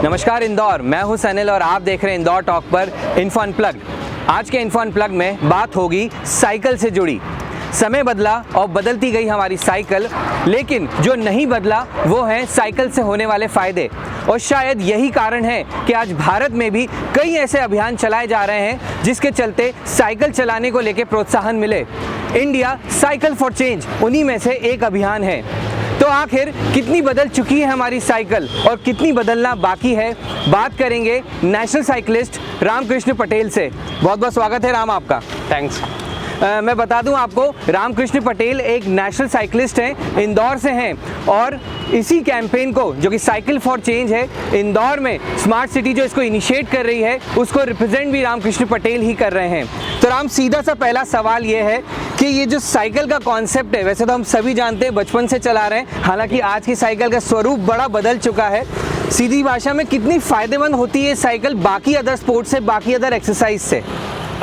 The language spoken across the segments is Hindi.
नमस्कार इंदौर, मैं हूं सनिल और आप देख रहे हैं इंदौर टॉक पर इन्फो अनप्लग्ड। आज के इन्फो अनप्लग्ड में बात होगी साइकिल से जुड़ी। समय बदला और बदलती गई हमारी साइकिल, लेकिन जो नहीं बदला वो है साइकिल से होने वाले फ़ायदे। और शायद यही कारण है कि आज भारत में भी कई ऐसे अभियान चलाए जा रहे हैं जिसके चलते साइकिल चलाने को लेकर प्रोत्साहन मिले। इंडिया साइकिल फॉर चेंज उन्हीं में से एक अभियान है। तो आखिर कितनी बदल चुकी है हमारी साइकिल और कितनी बदलना बाकी है, बात करेंगे नेशनल साइकिलिस्ट रामकृष्ण पटेल से। बहुत बहुत स्वागत है राम आपका। थैंक्स। मैं बता दूं आपको, रामकृष्ण पटेल एक नेशनल साइकिलिस्ट हैं, इंदौर से हैं और इसी कैंपेन को जो कि साइकिल फॉर चेंज है, इंदौर में स्मार्ट सिटी जो इसको इनिशिएट कर रही है उसको रिप्रेजेंट भी रामकृष्ण पटेल ही कर रहे हैं। तो राम, सीधा सा पहला सवाल ये है कि ये जो साइकिल का कॉन्सेप्ट है, वैसे तो हम सभी जानते हैं, बचपन से चला रहे हैं, हालांकि आज की साइकिल का स्वरूप बड़ा बदल चुका है। सीधी भाषा में कितनी फ़ायदेमंद होती है साइकिल बाकी अदर स्पोर्ट्स से, बाकी अदर एक्सरसाइज से?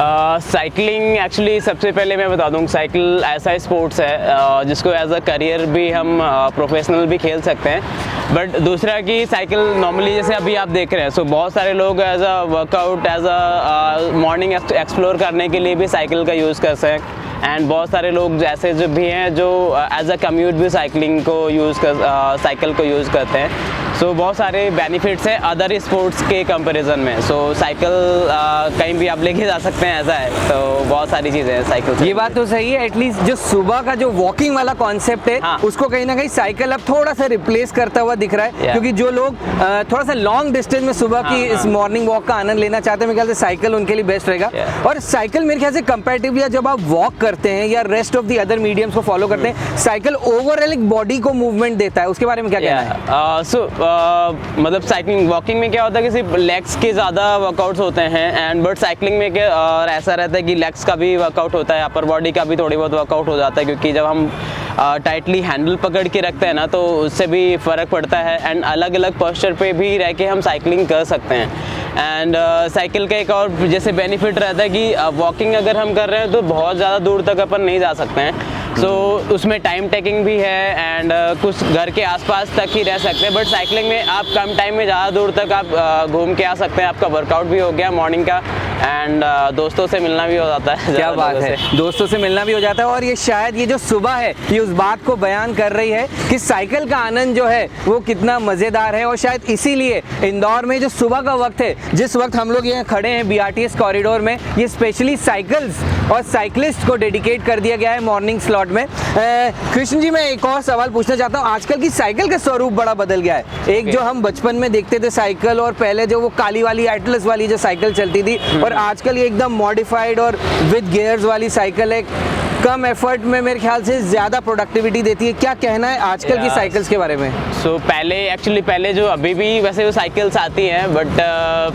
साइकिलिंग एक्चुअली सबसे पहले मैं बता दूं, साइकिल ऐसा स्पोर्ट्स है जिसको एज अ करियर भी हम प्रोफेशनल भी खेल सकते हैं। बट दूसरा कि साइकिल नॉर्मली जैसे अभी आप देख रहे हैं, सो बहुत सारे लोग as a workout, as a morning explore करने के लिए भी साइकिल का यूज़ कर सकते हैं। एंड बहुत सारे लोग जैसे जो भी हैं जो एज अ कम्यूट भी साइकिल को यूज़ करते हैं। सो बहुत सारे बेनिफिट्स हैं अदर स्पोर्ट्स के कंपैरिजन में। सो साइकिल कहीं भी आप लेके जा सकते हैं, ऐसा है। तो बहुत सारी चीज़ें हैं साइकिल से। ये बात तो सही है। एटलीस्ट जो सुबह का जो वॉकिंग वाला कॉन्सेप्ट है, हाँ, उसको कहीं ना कहीं साइकिल अब थोड़ा सा रिप्लेस करता हुआ दिख रहा है। क्योंकि जो लोग थोड़ा सा लॉन्ग डिस्टेंस में सुबह की इस मॉर्निंग वॉक का आनंद लेना चाहते हैं, मेरे ख्याल से साइकिल उनके लिए बेस्ट रहेगा। और साइकिल मेरे ख्याल से कंपैरेटिवली जब आप वॉक करते हैं या rest of the other mediums को फॉलो करते हैं, साइकिल ओवरऑल एक बॉडी को मूवमेंट देता है। उसके बारे में क्या कहना है? मतलब साइकिलिंग वॉकिंग में क्या होता है कि सिर्फ लेग्स के ज़्यादा वर्कआउट्स होते हैं, एंड बट साइकिलिंग में क्या और ऐसा रहता है कि लेग्स का भी वर्कआउट होता है, अपर बॉडी का भी थोड़ी बहुत वर्कआउट हो जाता है। क्योंकि जब हम टाइटली हैंडल पकड़ के रखते हैं ना, तो उससे भी फ़र्क पड़ता है। एंड अलग अलग पोस्चर पे भी रह के हम साइकिलिंग कर सकते हैं। एंड साइकिल का एक और जैसे बेनिफिट रहता है कि वॉकिंग अगर हम कर रहे हैं तो बहुत ज़्यादा दूर तक अपन नहीं जा सकते हैं। सो उसमें टाइम टेकिंग भी है एंड कुछ घर के आसपास तक ही रह सकते हैं। बट साइकिलिंग में आप कम टाइम में ज़्यादा दूर तक आप घूम के आ सकते हैं। आपका वर्कआउट भी हो गया मॉर्निंग का, एंड दोस्तों से मिलना भी हो जाता है। क्या बात है, दोस्तों से मिलना भी हो जाता है। और ये शायद ये जो सुबह है, ये उस बात को बयान कर रही है कि साइकिल का आनंद जो है वो कितना मज़ेदार है। और शायद इसीलिए इंदौर में जो सुबह का वक्त है, जिस वक्त हम लोग यहाँ खड़े हैं BRTS कॉरिडोर में, ये स्पेशली साइकिल्स और साइकिलिस्ट को डेडिकेट कर दिया गया है मॉर्निंग स्लॉट में। कृष्ण जी, मैं एक और सवाल पूछना चाहता हूँ। आजकल की साइकिल का स्वरूप बड़ा बदल गया है। एक जो हम बचपन में देखते थे साइकिल, और पहले जो वो काली वाली एटलस वाली जो साइकिल चलती थी, और आजकल ये एकदम मॉडिफाइड और विद गियर्स वाली साइकिल है, कम एफर्ट में मेरे ख्याल से ज़्यादा प्रोडक्टिविटी देती है। क्या कहना है आजकल की साइकिल्स के बारे में? सो पहले जो अभी भी वैसे वो साइकिल्स आती हैं, बट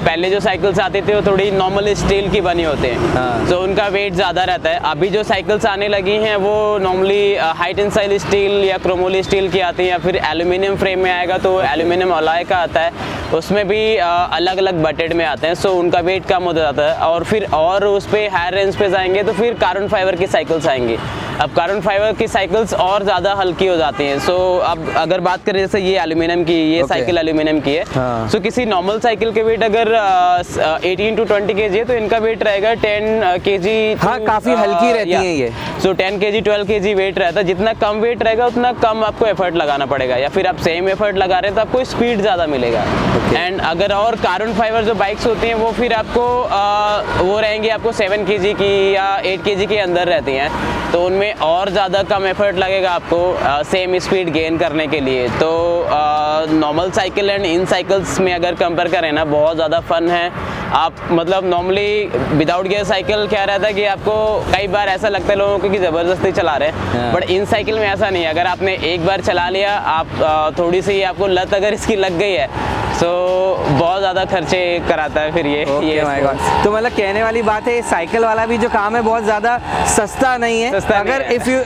पहले जो साइकिल्स आती थी वो थोड़ी नॉर्मल स्टील की बनी होते हैं। तो उनका वेट ज़्यादा रहता है। अभी जो साइकिल्स आने लगी हैं वो नॉर्मली हाई टेंसाइल स्टील या क्रोमोली स्टील की आती हैं, या फिर एल्यूमिनियम फ्रेम में आएगा तो एल्यूमिनियम अलॉय का आता है। उसमें भी अलग अलग बटेड में आते हैं। सो उनका वेट कम हो जाता है। और फिर और उस पर हायर रेंज पे जाएंगे तो फिर कार्बन फाइबर की साइकिल्स आएंगी। अब कार्बन फाइबर की साइकिल्स और ज़्यादा हल्की हो जाती हैं। सो अब अगर बात करें जैसे ये एल्यूमिनियम की, ये साइकिल एल्यूमिनियम की है। सो किसी नॉर्मल साइकिल के वेट अगर 18 to 20 kg है तो इनका वेट रहेगा 10 kg। हाँ, काफ़ी हल्की रहती हैं ये। सो 10 kg 12 kg वेट रहता है। जितना कम वेट रहेगा उतना कम आपको एफर्ट लगाना पड़ेगा, या फिर आप सेम एफर्ट लगा रहे हैं तो आपको स्पीड ज़्यादा मिलेगा। एंड अगर और कार्बन फाइबर जो बाइक्स होती हैं वो फिर आपको वो रहेंगी आपको 7 kg की या 8 kg के अंदर रहती हैं, तो उनमें और ज़्यादा कम एफर्ट लगेगा आपको सेम स्पीड गेन करने के लिए। तो normal cycle and in cycles में अगर कंपेयर करें ना, बहुत ज़्यादा फन है। आप मतलब नॉर्मली विदाउट गियर साइकिल क्या रहता है कि आपको कई बार ऐसा लगता है लोगों को कि ज़बरदस्ती चला रहे हैं, बट इन साइकिल में ऐसा नहीं है। अगर आपने एक बार चला लिया, आप थोड़ी सी आपको लत अगर इसकी लग गई है, सो बहुत ज़्यादा खर्चे कराता है फिर ये। तो मतलब कहने वाली बात है, साइकिल वाला भी जो काम है बहुत ज़्यादा सस्ता नहीं है।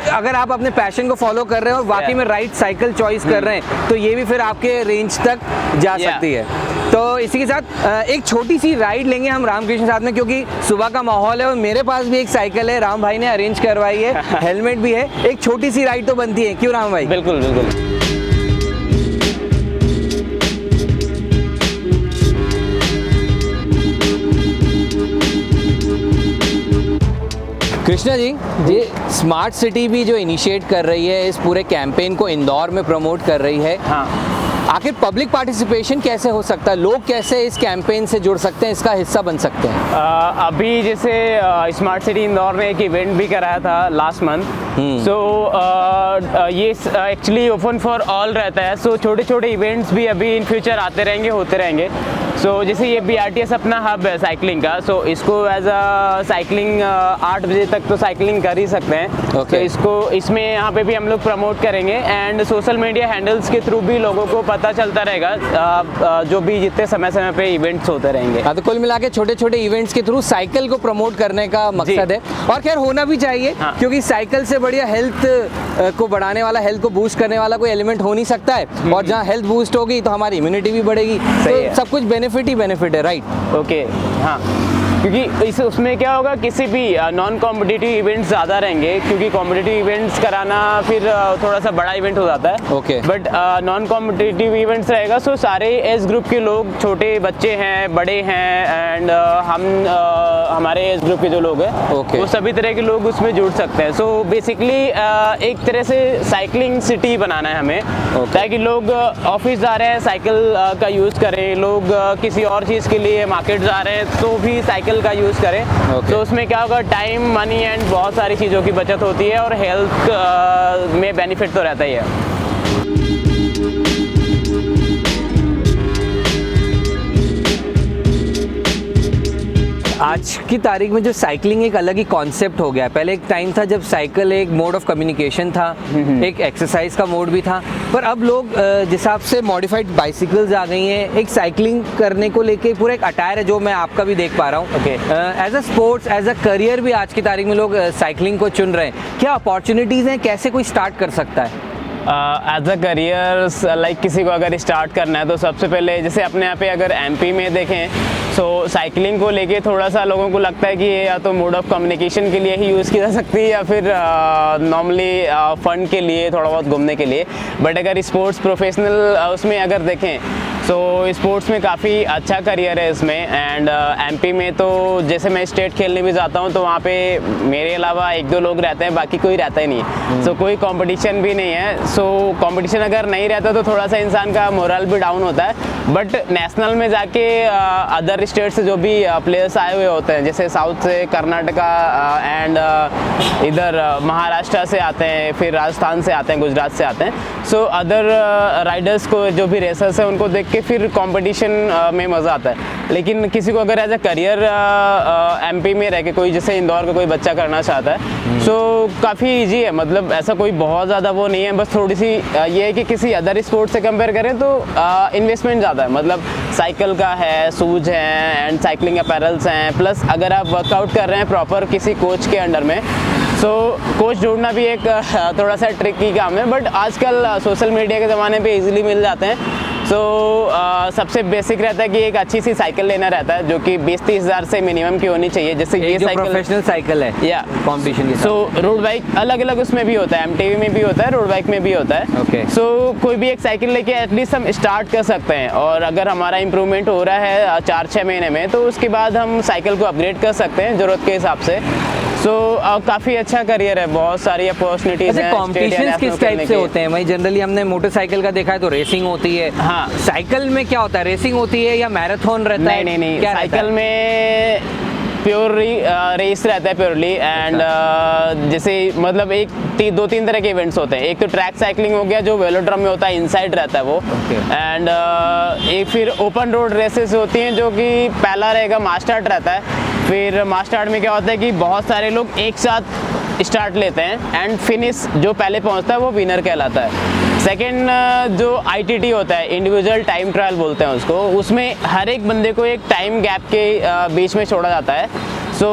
अगर आप अपने पैशन को फॉलो कर रहे हो और वाकई में राइट साइकिल चॉइस कर रहे हैं, तो ये भी फिर आपके रेंज तक जा सकती है। तो इसी के साथ एक छोटी सी राइड लेंगे हम रामकृष्ण साथ में, क्योंकि सुबह का माहौल है और मेरे पास भी एक साइकिल है, राम भाई ने अरेंज करवाई है, हेलमेट भी है। एक छोटी सी राइड तो बनती है, क्यों राम भाई? बिल्कुल बिल्कुल। कृष्णा जी, ये स्मार्ट सिटी भी जो इनिशिएट कर रही है, इस पूरे कैंपेन को इंदौर में प्रमोट कर रही है, हाँ, आखिर पब्लिक पार्टिसिपेशन कैसे हो सकता है? लोग कैसे इस कैंपेन से जुड़ सकते हैं, इसका हिस्सा बन सकते हैं? अभी जैसे स्मार्ट सिटी इंदौर ने एक इवेंट भी कराया था लास्ट मंथ, सो ये एक्चुअली ओपन फॉर ऑल रहता है, सो छोटे छोटे इवेंट्स भी अभी इन फ्यूचर आते रहेंगे, होते रहेंगे। सो जैसे ये BRTS अपना हब है साइकिलिंग का, सो इसको एज अ साइकिलिंग 8 बजे तक तो साइकिलिंग कर ही सकते हैं। Okay. तो इसको इसमें यहाँ पे भी हम लोग प्रमोट करेंगे एंड सोशल मीडिया हैंडल्स के थ्रू भी लोगों को पता चलता रहेगा, जो भी जितने समय समय पे इवेंट्स होते रहेंगे। हाँ, तो कुल मिला के छोटे छोटे इवेंट्स के थ्रू साइकिल को प्रमोट करने का मकसद है, और खैर होना भी चाहिए। हाँ। क्योंकि साइकिल से बढ़िया हेल्थ को बढ़ाने वाला, हेल्थ को बूस्ट करने वाला कोई एलिमेंट हो नहीं सकता है, और जहाँ हेल्थ बूस्ट होगी तो हमारी इम्यूनिटी भी बढ़ेगी, सही है। तो सब कुछ बेनिफिट ही बेनिफिट है, राइट? ओके, हाँ, क्योंकि उसमें क्या होगा, किसी भी नॉन कॉम्पिटिटिव इवेंट्स ज़्यादा रहेंगे, क्योंकि कॉम्पिटिटिव इवेंट्स कराना फिर थोड़ा सा बड़ा इवेंट हो जाता है। Okay. But non competitive events रहेगा, सो सारे एज ग्रुप के लोग, छोटे बच्चे हैं, बड़े हैं, एंड हमारे एज ग्रुप के जो लोग हैं, ओके, वो सभी तरह के लोग उसमें जुड़ सकते हैं। सो बेसिकली एक तरह से साइकिलिंग सिटी बनाना है हमें, ताकि लोग ऑफिस जा रहे हैं साइकिल का यूज़ करें, लोग किसी और चीज़ के लिए मार्केट जा रहे हैं तो भी साइकिल का यूज़ करें। Okay. तो उसमें क्या होगा, टाइम, मनी एंड बहुत सारी चीज़ों की बचत होती है, और हेल्थ में बेनिफिट तो रहता ही है। आज की तारीख में जो साइकिलिंग एक अलग ही कॉन्सेप्ट हो गया है। पहले एक टाइम था जब साइकिल एक मोड ऑफ कम्युनिकेशन था, एक एक्सरसाइज का मोड भी था, पर अब लोग जिस हिसाब से मॉडिफाइड बाइसिकल्स आ गई हैं, एक साइकिलिंग करने को लेके पूरा एक अटायर है जो मैं आपका भी देख पा रहा हूँ। Okay. As a sports, as a career भी आज की तारीख में लोग साइकिलिंग को चुन रहे हैं। क्या अपॉर्चुनिटीज़ हैं, कैसे कोई स्टार्ट कर सकता है? एज अ करियर लाइक किसी को अगर स्टार्ट करना है, तो सबसे पहले जैसे अपने यहाँ पे अगर MP में देखें, सो साइकिलिंग को लेके थोड़ा सा लोगों को लगता है कि ये या तो मोड ऑफ कम्युनिकेशन के लिए ही यूज़ की जा सकती है, या फिर नॉर्मली फन के लिए, थोड़ा बहुत घूमने के लिए। बट अगर स्पोर्ट्स प्रोफेशनल उसमें अगर देखें, सो स्पोर्ट्स में काफ़ी अच्छा करियर है इसमें। एंड MP में तो जैसे मैं स्टेट खेलने भी जाता हूँ, तो वहाँ पे मेरे अलावा 1-2 लोग रहते हैं, बाकी कोई रहता ही नहीं। सो कोई कंपटीशन भी नहीं है। सो कंपटीशन अगर नहीं रहता तो थोड़ा सा इंसान का मोरल भी डाउन होता है। बट नेशनल में जाके अदर स्टेट से जो भी प्लेयर्स आए हुए होते हैं, जैसे साउथ से कर्नाटका एंड इधर महाराष्ट्र से आते हैं, फिर राजस्थान से आते हैं, गुजरात से आते हैं। सो अदर राइडर्स को, जो भी रेसर्स हैं, उनको देख के फिर कंपटीशन में मज़ा आता है। लेकिन किसी को अगर एज अ करियर MP में रह के कोई, जैसे इंदौर का कोई बच्चा करना चाहता है, सो काफ़ी ईजी है। मतलब ऐसा कोई बहुत ज़्यादा वो नहीं है, बस थोड़ी सी ये है कि किसी अदर स्पोर्ट से कंपेयर करें तो इन्वेस्टमेंट ज़्यादा है। मतलब साइकिल का है, शूज़ हैं, एंड साइकिलिंग अपैरल्स हैं, प्लस अगर आप वर्कआउट कर रहे हैं प्रॉपर किसी कोच के अंडर में, सो कोच ढूंढना भी एक थोड़ा सा ट्रिकी काम है। बट आजकल सोशल मीडिया के ज़माने पे इजीली मिल जाते हैं। सो सबसे बेसिक रहता है कि एक अच्छी सी साइकिल लेना रहता है, जो कि 20-30 हज़ार से मिनिमम की होनी चाहिए। जैसे ये साइकिल प्रोफेशनल साइकिल है या कॉम्पिटिशन की। सो रोड बाइक अलग अलग उसमें भी होता है, MTV में भी होता है, रोड बाइक में भी होता है। Okay. सो कोई भी एक साइकिल लेके एटलीस्ट हम स्टार्ट कर सकते हैं, और अगर हमारा इंप्रूवमेंट हो रहा है 4-6 महीने में, तो उसके बाद हम साइकिल को अपग्रेड कर सकते हैं ज़रूरत के हिसाब से। सो काफ़ी अच्छा करियर है, बहुत सारी अपॉर्चुनिटीज़ हैं। कॉम्पिटिशन किस टाइप से होते हैं? वही जनरली हमने मोटरसाइकिल का देखा है तो रेसिंग होती है। हाँ, साइकिल में क्या होता है? रेसिंग होती है या मैराथन रहता है? नहीं, क्या साइकिल में प्योर रेस रहता है प्योरली। एंड जैसे मतलब 2-3 तरह के इवेंट्स होते हैं। एक तो ट्रैक साइकिलिंग हो गया, जो वेलोड्रम में होता है, इनसाइड रहता है वो। एंड एक फिर ओपन रोड रेसेस होती हैं, जो कि पहला रहेगा मास स्टार्ट रहता है। फिर मास स्टार्ट में क्या होता है कि बहुत सारे लोग एक साथ स्टार्ट लेते हैं, एंड फिनिश जो पहले पहुंचता है वो विनर कहलाता है। सेकेंड जो ITT होता है, इंडिविजुअल टाइम ट्रायल बोलते हैं उसको, उसमें हर एक बंदे को एक टाइम गैप के बीच में छोड़ा जाता है। सो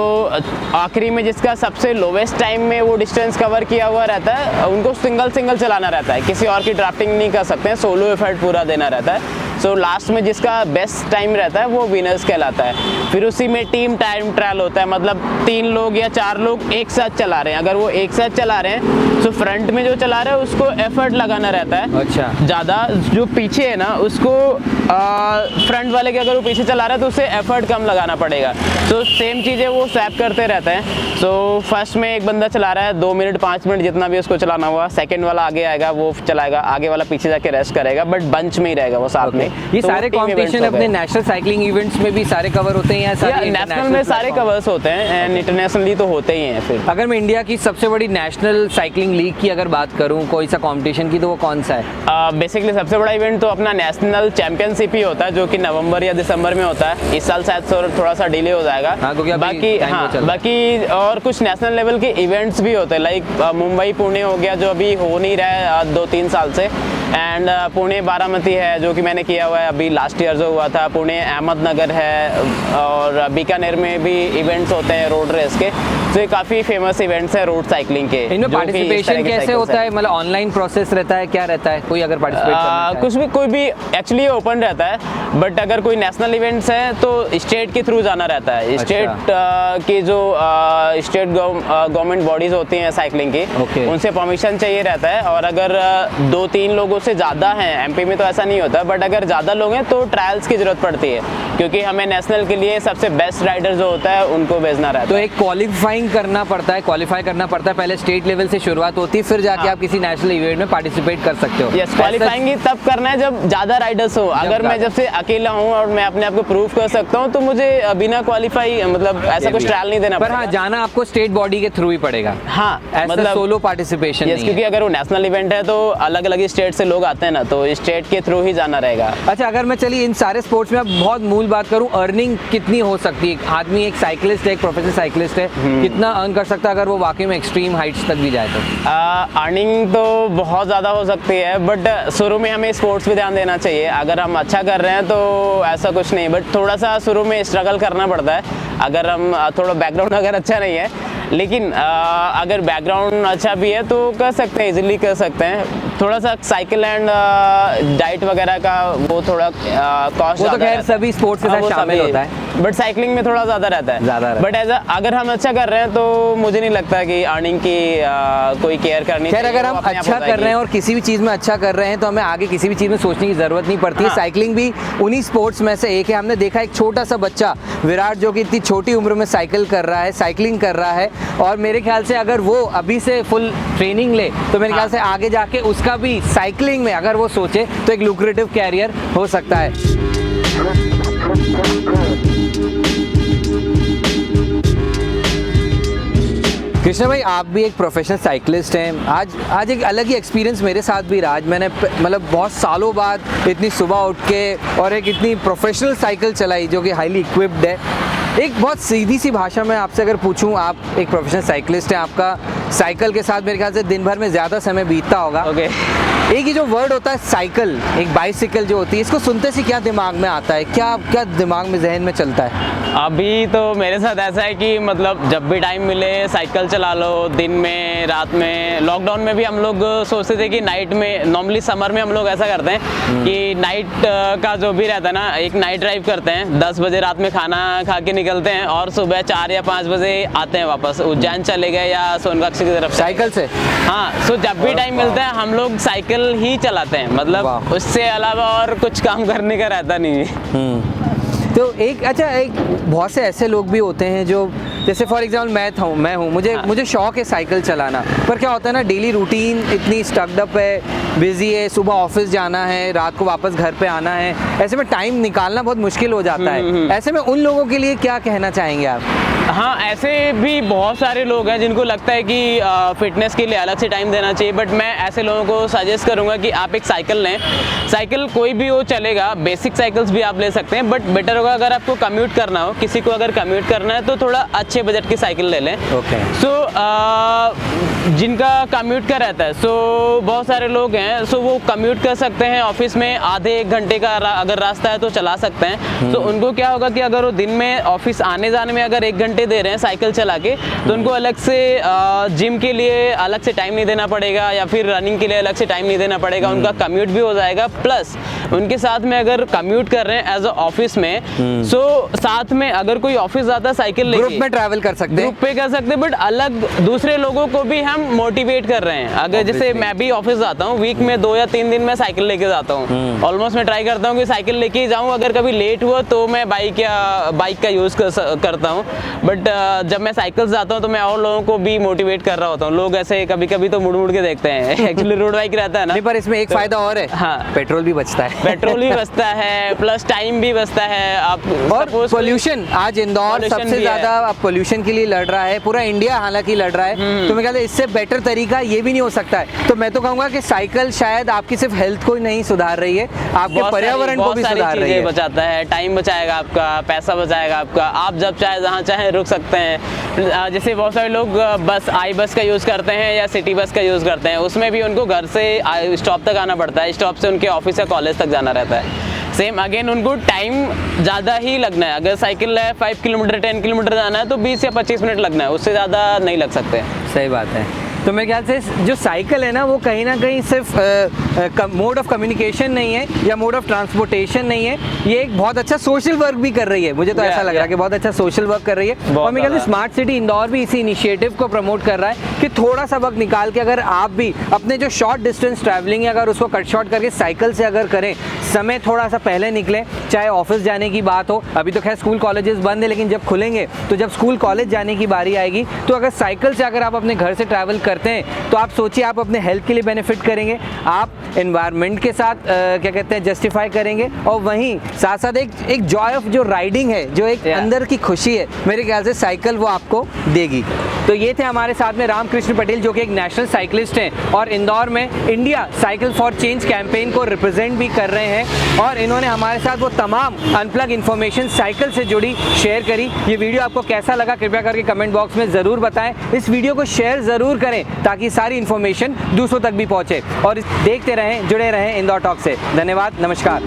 आखिरी में जिसका सबसे लोवेस्ट टाइम में वो डिस्टेंस कवर किया हुआ रहता है, उनको सिंगल चलाना रहता है, किसी और की ड्राफ्टिंग नहीं कर सकते हैं, सोलो एफर्ट पूरा देना रहता है। सो लास्ट में जिसका बेस्ट टाइम रहता है वो विनर्स कहलाता है। फिर उसी में टीम टाइम ट्रायल होता है, मतलब 3 लोग या 4 लोग एक साथ चला रहे हैं। अगर वो एक साथ चला रहे हैं तो फ्रंट में जो चला रहा है उसको एफर्ट लगाना रहता है अच्छा। ज़्यादा, जो पीछे है ना उसको फ्रंट वाले के अगर वो पीछे चला रहा है तो उसे एफर्ट कम लगाना पड़ेगा। तो सेम चीज़ें वो स्वैप करते रहते हैं। सो फर्स्ट में एक बंदा चला रहा है 2 मिनट 5 मिनट जितना भी उसको चलाना हुआ, सेकंड वाला आगे आएगा वो चलाएगा, आगे वाला पीछे जाके रेस्ट करेगा, बट बंच में ही रहेगा वो साथ में। ये तो सारे कॉम्पिटिशन अपने नेशनल साइकिलिंग इवेंट्स में भी सारे कवर होते हैं या सारे नेशनल में सारे कवर्स होते हैं एंड इंटरनेशनली तो होते ही हैं। फिर अगर मैं इंडिया की सबसे बड़ी नेशनल साइकिलिंग लीग की अगर बात करूं कोई सा कंपटीशन की, तो वो कौन सा है? बेसिकली सबसे बड़ा इवेंट तो अपना नेशनल चैंपियनशिप ही होता है, जो कि नवंबर या दिसंबर में होता है। इस साल शायद थोड़ा सा डिले हो जाएगा। बाकी और कुछ नेशनल लेवल के इवेंट्स भी होते हैं, लाइक मुंबई पुणे हो गया जो अभी हो नहीं रहा है 2-3 साल से, एंड पुणे बारामती है जो कि मैंने किया हुआ है अभी लास्ट ईयर जो हुआ था। पुणे अहमदनगर है और बीकानेर में भी इवेंट्स होते हैं रोड रेस के। तो ये काफ़ी फेमस इवेंट्स हैं रोड साइकिलिंग के। इनमें पार्टिसिपेशन कैसे होता है? मतलब ऑनलाइन प्रोसेस रहता है, क्या रहता है? कोई अगर पार्टिसिपेट करना चाहे? कुछ भी, कोई भी एक्चुअली ओपन रहता है, बट अगर कोई नेशनल इवेंट्स है तो स्टेट के थ्रू जाना रहता है। स्टेट की जो स्टेट गवर्नमेंट बॉडीज होती हैं साइकिलिंग की, उनसे परमिशन चाहिए रहता है। और अगर 2-3 लोगों से ज़्यादा हैं, एमपी में तो ऐसा नहीं होता, बट अगर ज़्यादा लोग हैं तो ट्रायल्स की ज़रूरत पड़ती है, क्योंकि हमें नेशनल के लिए सबसे बेस्ट राइडर जो होता है उनको भेजना रहता है। तो एक क्वालिफाई करना पड़ता है, पहले स्टेट लेवल से शुरुआत होती है, फिर जाके आप किसी नेशनल इवेंट में पार्टिसिपेट कर सकते हो। यस, क्वालिफाइंग तब करना है जब ज़्यादा राइडर्स हो। अगर मैं जब से अकेला हूँ और मैं अपने आप को प्रूव कर सकता हूँ तो मुझे बिना क्वालिफाई मतलब ऐसा कुछ ट्रायल नहीं देना पड़ेगा। हाँ, जाना आपको स्टेट बॉडी के थ्रू ही पड़ेगा। हाँ, मतलब सोलो पार्टिसिपेशन नहीं है। क्योंकि अगर वो नेशनल इवेंट है तो अलग अलग स्टेट से लोग आते हैं ना, तो स्टेट के थ्रू ही जाना रहेगा। अच्छा, अगर मैं चलिए इन सारे स्पोर्ट्स में अब बहुत मूल बात करूं, अर्निंग कितनी हो सकती है? आदमी एक साइकिलिस्ट है, एक प्रोफेशनल साइकिलिस्ट है, कितना अर्न कर सकता है अगर वो वाकई में एक्सट्रीम हाइट्स तक भी जाए तो? अर्निंग तो बहुत ज़्यादा हो सकती है, बट शुरू में हमें स्पोर्ट्स पे ध्यान देना चाहिए। अगर हम अच्छा कर रहे हैं तो ऐसा कुछ नहीं, बट थोड़ा सा शुरू में स्ट्रगल करना पड़ता है। अगर हम थोड़ा बैकग्राउंड अगर अच्छा नहीं है, लेकिन अगर बैकग्राउंड अच्छा भी है तो कर सकते हैं, इजीली कर सकते हैं। थोड़ा सा साइकिल एंड डाइट वगैरह का वो थोड़ा कॉस्ट वो तो खैर सभी स्पोर्ट्स के साथ शामिल होता है, बट साइकिलिंग में थोड़ा ज़्यादा रहता है। बट अगर हम अच्छा कर रहे हैं तो मुझे नहीं लगता कि अर्निंग की कोई केयर करनी चाहिए। अगर हम अच्छा कर रहे हैं और किसी भी चीज़ में अच्छा कर रहे हैं तो हमें आगे किसी भी चीज़ में सोचने की ज़रूरत नहीं पड़ती है। साइकिलिंग भी उन्हीं स्पोर्ट्स में से एक है। हमने देखा एक छोटा सा बच्चा विराट जो कि इतनी छोटी उम्र में साइकिल कर रहा है, साइकिलिंग कर रहा है, और मेरे ख्याल से अगर वो अभी से फुल ट्रेनिंग ले तो मेरे ख्याल से आगे जाके उसका भी साइकिलिंग में अगर वो सोचे तो एक लुक्रेटिव कैरियर हो सकता है। कृष्णा भाई, आप भी एक प्रोफेशनल साइकिलिस्ट हैं। आज एक अलग ही एक्सपीरियंस मेरे साथ भी रहा। आज मैंने मतलब बहुत सालों बाद इतनी सुबह उठ के और एक इतनी प्रोफेशनल साइकिल चलाई जो कि हाईली इक्विप्ड है। एक बहुत सीधी सी भाषा में आपसे अगर पूछूं, आप एक प्रोफेशनल साइकिलिस्ट हैं, आपका साइकिल के साथ मेरे ख्याल से दिन भर में ज़्यादा समय बीतता होगा। एक ही जो वर्ड होता है साइकिल, एक बाइसिकल जो होती है, इसको सुनते से क्या दिमाग में आता है? क्या दिमाग में, जहन में चलता है? अभी तो मेरे साथ ऐसा है कि मतलब जब भी टाइम मिले साइकिल चला लो, दिन में, रात में। लॉकडाउन में भी हम लोग सोचते थे कि नाइट में, नॉर्मली समर में हम लोग ऐसा करते हैं कि नाइट का जो भी रहता है ना, एक नाइट ड्राइव करते हैं। 10 बजे रात में खाना खा के निकलते हैं और सुबह 4 या 5 बजे आते हैं वापस। उज्जैन चले गए या सोनकक्ष की तरफ साइकिल से। हाँ, सो जब भी टाइम मिलता है हम लोग साइकिल ही चलाते हैं। मतलब उससे अलावा और कुछ काम करने का रहता नहीं है। तो एक बहुत से ऐसे लोग भी होते हैं जो, जैसे फॉर एग्जाम्पल मैं हूँ, मुझे शौक है साइकिल चलाना, पर क्या होता है ना, डेली रूटीन इतनी स्टक्ड अप है, बिजी है, सुबह ऑफिस जाना है, रात को वापस घर पे आना है, ऐसे में टाइम निकालना बहुत मुश्किल हो जाता है। ऐसे में उन लोगों के लिए क्या कहना चाहेंगे आप? हाँ, ऐसे भी बहुत सारे लोग हैं जिनको लगता है कि फिटनेस के लिए अलग से टाइम देना चाहिए, बट मैं ऐसे लोगों को सजेस्ट करूँगा कि आप एक साइकिल लें। साइकिल कोई भी हो चलेगा, बेसिक साइकिल्स भी आप ले सकते हैं, बट बेटर होगा अगर आपको कम्यूट करना हो, किसी को अगर कम्यूट करना है तो थोड़ा अच्छे बजट की साइकिल ले लें। ओके। सो जिनका कम्यूट का रहता है, सो बहुत सारे लोग हैं, सो वो कम्यूट कर सकते हैं ऑफिस में, आधे 1 घंटे का अगर रास्ता है तो चला सकते हैं। तो उनको क्या होगा कि अगर वो दिन में ऑफिस आने जाने में अगर 1 घंटे दे रहे हैं साइकिल चला के, तो उनको अलग से जिम के लिए अलग से टाइम नहीं देना पड़ेगा, या फिर रनिंग के लिए अलग से टाइम नहीं देना पड़ेगा, उनका कम्यूट भी हो जाएगा। प्लस उनके साथ में अगर कम्यूट कर रहे हैं एज अ ऑफिस में, सो साथ में अगर कोई ऑफिस जाता है साइकिल लेके, ग्रुप में ट्रैवल कर सकते हैं, ग्रुप पे कर सकते हैं, बट अलग दूसरे लोगों को भी हम मोटिवेट कर रहे हैं। अगर जैसे मैं भी ऑफिस जाता हूँ, वीक में 2 या 3 दिन मैं साइकिल लेके जाता हूँ, ऑलमोस्ट मैं ट्राई करता हूँ कि साइकिल लेके ही जाऊँ, अगर कभी लेट हुआ तो मैं बाइक का यूज़ करता हूँ। बट जब मैं साइकिल जाता हूँ तो मैं और लोगों को भी मोटिवेट कर रहा होता हूँ। लोग ऐसे कभी कभी तो मुड़ मुड़ के देखते हैं, एक्चुअली रोड बाइक रहता है ना। नहीं, पर इसमें एक फायदा और है, हाँ, पेट्रोल भी बचता है। पेट्रोल भी बचता है, प्लस टाइम भी बचता है। आप और पोल्यूशन, आज इंदौर सबसे ज्यादा पोल्यूशन के लिए लड़ रहा है, पूरा इंडिया हालांकि लड़ रहा है, तो मैं कहता हूं इससे बेटर तरीका ये भी नहीं हो सकता है। तो मैं तो कहूंगा कि साइकिल शायद आपकी सिर्फ हेल्थ को ही नहीं सुधार रही है, आपके पर्यावरण को भी सुधार रही है। बचाता है, टाइम बचाएगा आपका, पैसा बचाएगा आपका, आप जब चाहे जहाँ चाहे रुक सकते हैं। जैसे बहुत सारे लोग बस का यूज़ करते हैं या सिटी बस का यूज़ करते हैं, उसमें भी उनको घर से स्टॉप तक आना पड़ता है, स्टॉप से उनके ऑफिस या कॉलेज तक जाना रहता है। सेम अगेन उनको टाइम ज़्यादा ही लगना है। अगर साइकिल है 5 किलोमीटर 10 किलोमीटर जाना है तो 20 या 25 मिनट लगना है, उससे ज़्यादा नहीं लग सकते। सही बात है। तो मेरे ख्याल से जो साइकिल है ना, वो कहीं ना कहीं सिर्फ मोड ऑफ कम्युनिकेशन नहीं है या मोड ऑफ ट्रांसपोर्टेशन नहीं है, ये एक बहुत अच्छा सोशल वर्क भी कर रही है। मुझे तो ऐसा लग रहा है कि बहुत अच्छा सोशल वर्क कर रही है। और मेरे ख्याल से स्मार्ट सिटी इंदौर भी इसी इनिशिएटिव को प्रमोट कर रहा है कि थोड़ा सा वक्त निकाल के अगर आप भी अपने जो शॉर्ट डिस्टेंस ट्रैवलिंग है, अगर उसको कट शॉर्ट करके साइकिल से अगर करें, समय थोड़ा सा पहले निकलें, चाहे ऑफिस जाने की बात हो, अभी तो खैर स्कूल कॉलेजेस बंद है, लेकिन जब खुलेंगे तो जब स्कूल कॉलेज जाने की बारी आएगी, तो अगर साइकिल से अगर आप अपने घर से ट्रैवल करते हैं, तो आप सोचिए आप अपने हेल्थ के लिए बेनिफिट करेंगे, आप एनवायरनमेंट के साथ क्या कहते हैं जस्टिफाई करेंगे, और वहीं साथ साथ एक जॉय ऑफ जो राइडिंग है, जो एक अंदर की खुशी है, मेरे ख्याल से साइकिल वो आपको देगी। तो ये थे हमारे साथ में रामकृष्ण पटेल, जो कि एक नेशनल साइकिलिस्ट हैं और इंदौर में India cycle for change campaign को रिप्रेजेंट भी कर रहे हैं, और इन्होंने हमारे साथ वो तमाम अनप्लग इन्फॉर्मेशन साइकिल से जुड़ी शेयर करी। ये वीडियो आपको कैसा लगा कृपया करके कमेंट बॉक्स में ज़रूर बताएं। इस वीडियो को शेयर ज़रूर करें ताकि सारी इन्फॉर्मेशन दूसरों तक भी पहुंचे, और देखते रहें, जुड़े रहें इंदौर टॉक से। धन्यवाद, नमस्कार।